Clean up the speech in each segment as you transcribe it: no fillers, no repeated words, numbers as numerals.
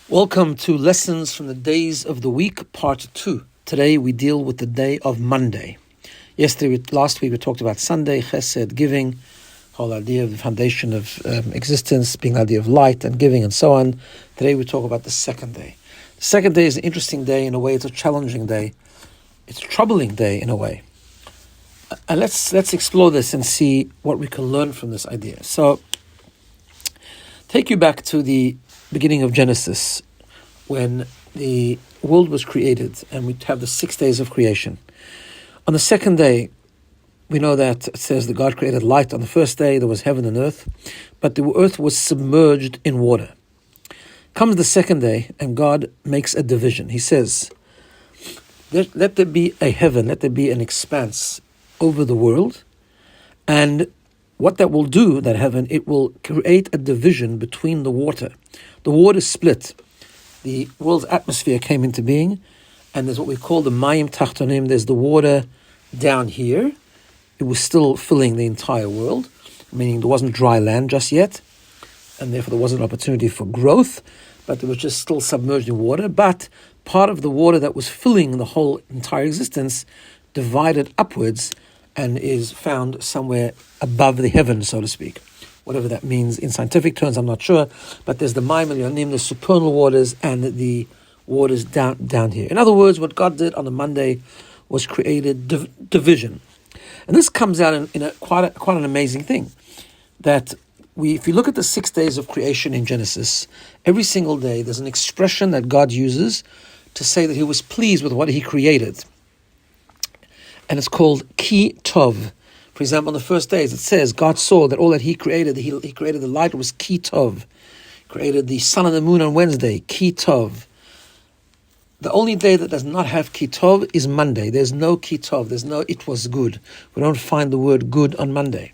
Welcome to Lessons from the Days of the Week, Part 2. Today we deal with the day of Monday. Last week we talked about Sunday, Chesed, giving, whole idea of the foundation of existence, being the idea of light and giving and so on. Today we talk about the second day. The second day is an interesting day in a way. It's a challenging day. It's a troubling day in a way. And let's explore this and see what we can learn from this idea. So, take you back to the beginning of Genesis, when the world was created, and we have the 6 days of creation. On the second day, we know that it says that God created light. On the first day, there was heaven and earth, but the earth was submerged in water. Comes the second day, and God makes a division. He says, let there be a heaven, let there be an expanse over the world, and what that will do, that heaven, it will create a division between the water. The water split. The world's atmosphere came into being, and there's what we call the Mayim Tachtonim. There's the water down here. It was still filling the entire world, meaning there wasn't dry land just yet, and therefore there wasn't an opportunity for growth, but it was just still submerged in water. But part of the water that was filling the whole entire existence divided upwards and is found somewhere above the heavens, so to speak. Whatever that means in scientific terms, I'm not sure. But there's the Mayim Elyonim, the supernal waters, and the waters down here. In other words, what God did on the Monday was created division. And this comes out in quite an amazing thing. That if you look at the 6 days of creation in Genesis, every single day there's an expression that God uses to say that he was pleased with what he created. And it's called Ki Tov. For example, on the first days, it says God saw that all that he created, he created the light, was Ki Tov. Created the sun and the moon on Wednesday, Ki Tov. The only day that does not have Ki Tov is Monday. There's no Ki Tov. There's no it was good. We don't find the word good on Monday.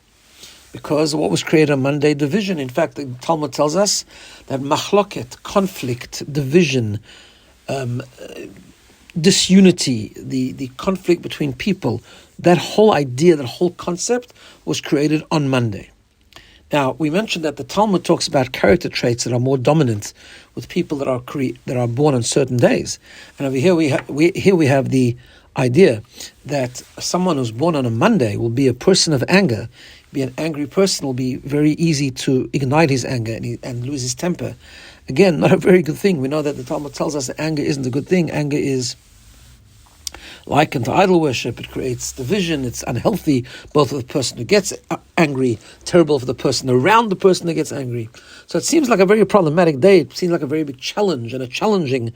Because what was created on Monday? Division. In fact, the Talmud tells us that machloket, conflict, division, disunity, the conflict between people, that whole idea, that whole concept was created on Monday. Now, we mentioned that the Talmud talks about character traits that are more dominant with people that are born on certain days. And over here we have the idea that someone who's born on a Monday will be a person of anger, be an angry person, will be very easy to ignite his anger and lose his temper. Again, not a very good thing. We know that the Talmud tells us that anger isn't a good thing. Anger is likened to idol worship. It creates division. It's unhealthy, both for the person who gets angry, terrible for the person around the person who gets angry. So it seems like a very problematic day. It seems like a very big challenge and a challenging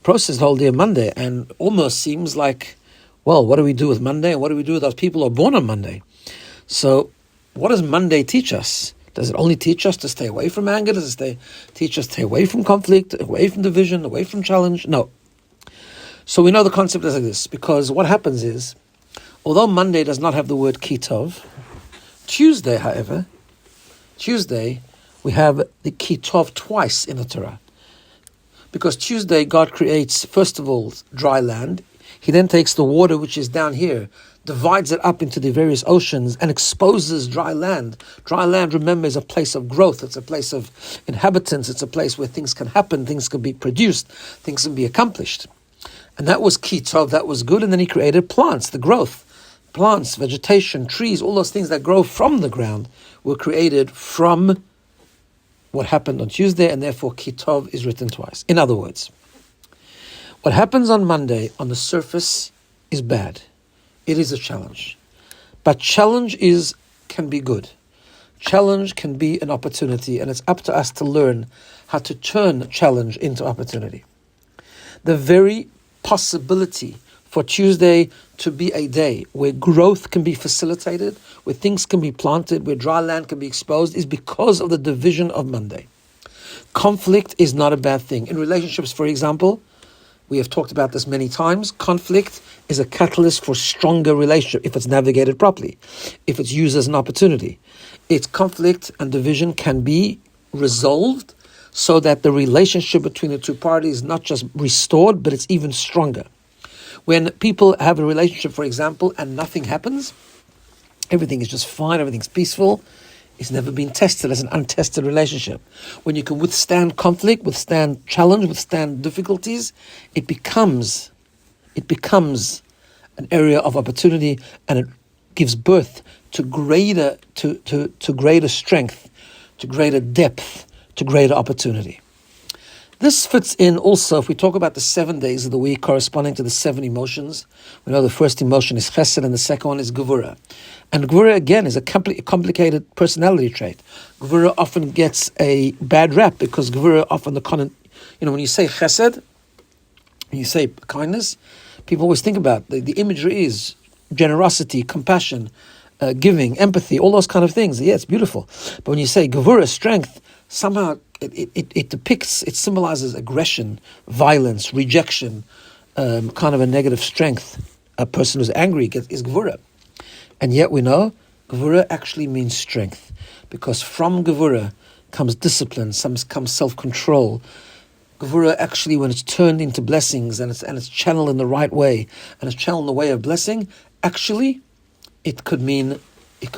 process the whole day of Monday, and almost seems like, well, what do we do with Monday, and what do we do with those people who are born on Monday? So what does Monday teach us? Does it only teach us to stay away from anger? Does it teach us to stay away from conflict, away from division, away from challenge? No. So we know the concept is like this, because what happens is, although Monday does not have the word Ki Tov, Tuesday, however, we have the Ki Tov twice in the Torah. Because Tuesday, God creates, first of all, dry land. He then takes the water which is down here, divides it up into the various oceans, and exposes dry land. Dry land, remember, is a place of growth. It's a place of inhabitants. It's a place where things can happen, things can be produced, things can be accomplished. And that was Ki Tov, that was good. And then he created plants, the growth. Plants, vegetation, trees, all those things that grow from the ground were created from what happened on Tuesday, and therefore Ki Tov is written twice. In other words, what happens on Monday on the surface is bad. It is a challenge. But challenge can be good. Challenge can be an opportunity, and it's up to us to learn how to turn challenge into opportunity. The very possibility for Tuesday to be a day where growth can be facilitated, where things can be planted, where dry land can be exposed, is because of the division of Monday. Conflict is not a bad thing. In relationships, for example, we have talked about this many times. Conflict is a catalyst for stronger relationship if it's navigated properly, if it's used as an opportunity. Its conflict and division can be resolved so that the relationship between the two parties is not just restored, but it's even stronger. When people have a relationship, for example, and nothing happens, everything is just fine, everything's peaceful, It's never been tested as an untested relationship. When you can withstand conflict, withstand challenge, withstand difficulties, it becomes an area of opportunity, and it gives birth to greater strength, to greater depth, to greater opportunity. This fits in also, if we talk about the 7 days of the week corresponding to the 7 emotions. We know the first emotion is chesed and the second one is gevura. And gevura, again, is a complicated personality trait. Gevura often gets a bad rap because gevura often when you say chesed, when you say kindness, people always think about the imagery is generosity, compassion, giving, empathy, all those kind of things. Yeah, it's beautiful. But when you say gevura, strength, somehow it depicts, it symbolizes aggression, violence, rejection, kind of a negative strength. A person who's angry is gevura. And yet we know gevura actually means strength, because from gevura comes discipline, comes self-control. Gevura actually, when it's turned into blessings and it's channeled in the right way, and it's channeled in the way of blessing, actually it could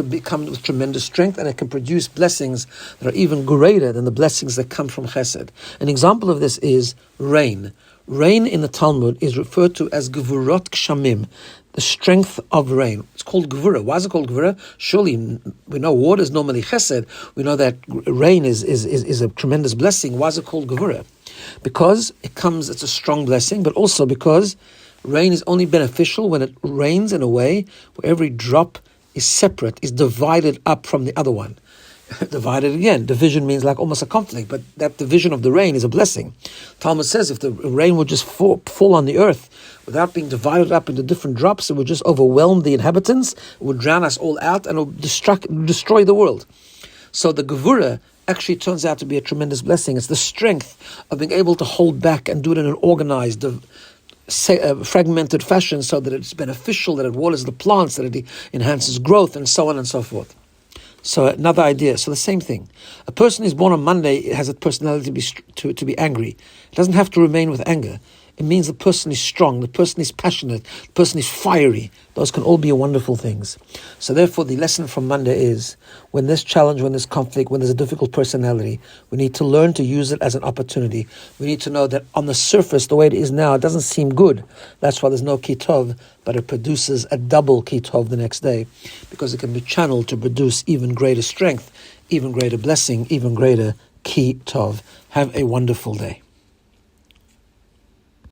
become with tremendous strength, and it can produce blessings that are even greater than the blessings that come from chesed. An example of this is rain. Rain in the Talmud is referred to as gevurot kshamim, the strength of rain. It's called gevura. Why is it called gevura? Surely we know water is normally chesed. We know that rain is a tremendous blessing. Why is it called gevura? Because it's a strong blessing, but also because rain is only beneficial when it rains in a way where every drop is separate, is divided up from the other one. Divided again. Division means like almost a conflict, but that division of the rain is a blessing. Talmud says if the rain would just fall on the earth without being divided up into different drops, it would just overwhelm the inhabitants, it would drown us all out, and it would destroy the world. So the gevura actually turns out to be a tremendous blessing. It's the strength of being able to hold back and do it in an organized, fragmented fashion, so that it's beneficial, that it waters the plants, that it enhances growth, and so on and so forth. So another idea. So the same thing. A person who's born on Monday has a personality to be angry. It doesn't have to remain with anger. It means the person is strong, the person is passionate, the person is fiery. Those can all be wonderful things. So therefore, the lesson from Monday is, when there's challenge, when there's conflict, when there's a difficult personality, we need to learn to use it as an opportunity. We need to know that on the surface, the way it is now, it doesn't seem good. That's why there's no kitov, but it produces a double kitov the next day, because it can be channeled to produce even greater strength, even greater blessing, even greater kitov. Have a wonderful day.